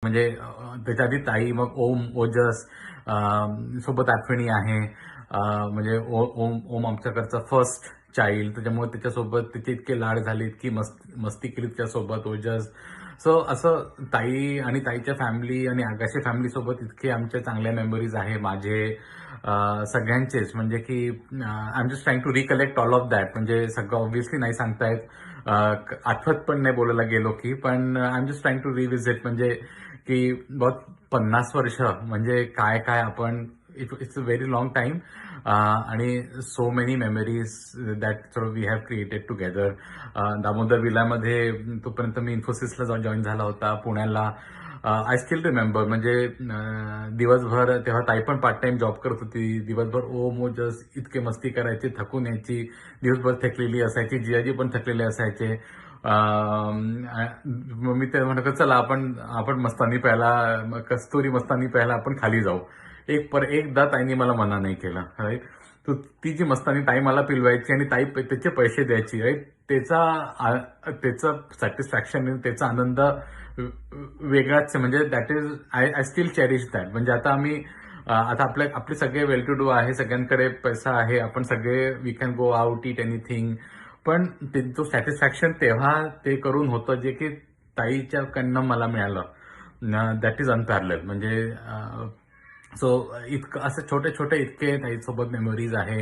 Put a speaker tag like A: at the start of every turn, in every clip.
A: म्हणजे त्याच्या आधी ताई, मग ओम, ओजस, सोबत अश्विनी आहे. म्हणजे ओम आमच्याकडचा फर्स्ट चाइल्ड, त्याच्यामुळे त्याच्यासोबत त्याचे इतके लाड झाले, इतकी मस्ती केली त्याच्यासोबत ओजस. सो असं ताई आणि ताईच्या फॅमिली आणि आगाशी फॅमिली सोबत इतके आमच्या चांगल्या मेमरीज आहे माझे, सगळ्यांचेच. म्हणजे की I am just trying to recollect all of that. म्हणजे सगळं ऑब्व्हियसली नाही सांगतायत, आठवत पण नाही बोलायला गेलो की, पण I am just trying to revisit. म्हणजे की बहुत 50 वर्ष म्हणजे काय काय आपण, it's a very long time, आणि so many memories that we have created together. Damodar विलामध्ये तोपर्यंत मी इन्फोसिसला जॉईन झाला होता पुण्याला. I still remember. म्हणजे दिवसभर तेव्हा ताई पण पार्ट टाइम जॉब करत होती. दिवसभर ओमोजस इतके मस्ती करायची, थकून यायची, दिवसभर थकलेली असायची, जिजाजी पण थकलेले असायचे. मग मी ते म्हणत चला आपण आपण मस्तानी प्यायला, कस्तुरी मस्तानी प्यायला आपण खाली जाऊ. एकदा ताईने मला मना नाही केला, राईट. तो ती जी मस्तानी ताई मला पिलवायची आणि ताई त्याचे पैसे द्यायची, राईट. त्याचं सॅटिस्फॅक्शन, त्याचा आनंद वेगळाच. म्हणजे that is, I still cherish that. म्हणजे आता आम्ही आता आपले सगळे वेल टू डू आहे, सगळ्यांकडे पैसा आहे, आपण सगळे we can go out, it anything. पण तो सॅटिस्फॅक्शन तेव्हा ते करून होतं, जे की ताईच्याकडनं मला मिळालं, दॅट इज अनपॅरलल. म्हणजे सो इतकं असं छोटे छोटे इतके ताईसोबत मेमरीज आहे.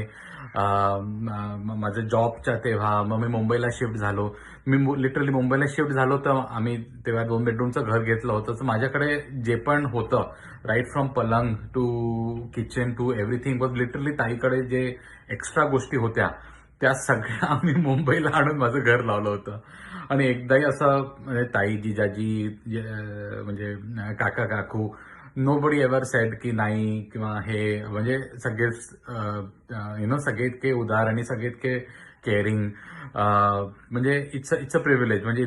A: माझं जॉबच्या तेव्हा, मग मी मुंबईला शिफ्ट झालो. मी लिटरली मुंबईला शिफ्ट झालो तर आम्ही तेव्हा 2 बेडरूमचं घर घेतलं होतं. तर माझ्याकडे जे पण होतं, राईट फ्रॉम पलंग to kitchen to everything, was literally ताईकडे जे एक्स्ट्रा गोष्टी होत्या त्या सगळ्या आम्ही मुंबईला आणून माझं घर लावलं होतं. आणि एकदाही असं म्हणजे ताई, जिजाजी, म्हणजे काका काकू, नोबडी एव्हर सेड की नाही किंवा हे. म्हणजे सगळेच सगळे इतके उदार आणि सगळे इतके केअरिंग. म्हणजे इट्स अ प्रिव्हिलेज. म्हणजे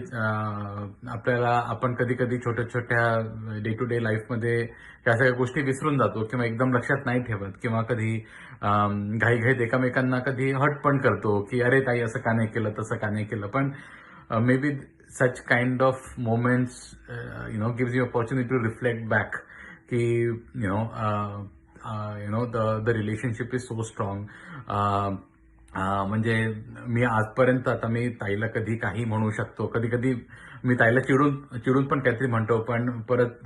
A: आपल्याला, आपण कधी कधी छोट्या छोट्या डे टू डे लाईफमध्ये त्या सगळ्या गोष्टी विसरून जातो किंवा एकदम लक्षात नाही ठेवत, किंवा कधी घाईघाईत एकामेकांना कधी हर्ट पण करतो की अरे ताई असं का नाही केलं, तसं का नाही केलं. पण may be such kind of moments gives you opportunity to reflect back की the relationship is so strong. म्हणजे मी आजपर्यंत, आता मी ताईला कधी काही म्हणू शकतो, कधी कधी मी ताईला चिडून पण काहीतरी म्हणतो, पण परत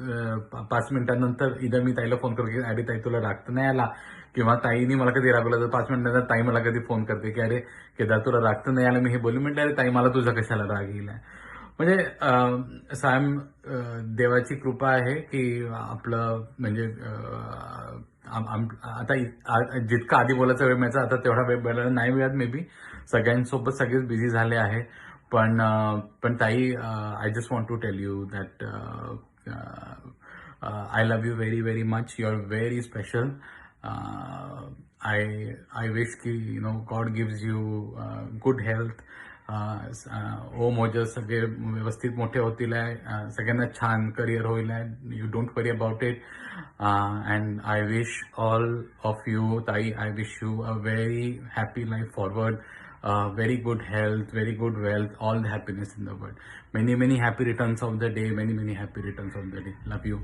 A: 5 मिनिटांनंतर इथं मी ताईला फोन करतो की अरे ताई तुला राग तर नाही आला, किंवा ताईने मला कधी रागवलं तर 5 मिनिटांनंतर ताई मला कधी फोन करते की अरे केदार तुला राग तर नाही आला. मी हे बोलून म्हटलं अरे ताई मला तुझा कशाला राग येईल. म्हणजे सायम देवाची कृपा आहे की आपलं म्हणजे आता जितका आधी बोलायचा वेळ मिळायचा आता तेवढा वेळ बोलायला नाही मिळत. मे बी सगळ्यांसोबत सगळेच बिझी झाले आहे. पण ताई, I just want to tell you that I love you very very much. You are very special. I wish की God gives you good health. Om Ojas सगळे व्यवस्थित मोठे होतील, सगळ्यांना छान करिअर होईल. You don't worry about it. And I wish all of you ताई, I wish you a very happy life forward, very good health, very good wealth, all the happiness in the world. Many happy returns of the day, many happy returns of the day. Love you.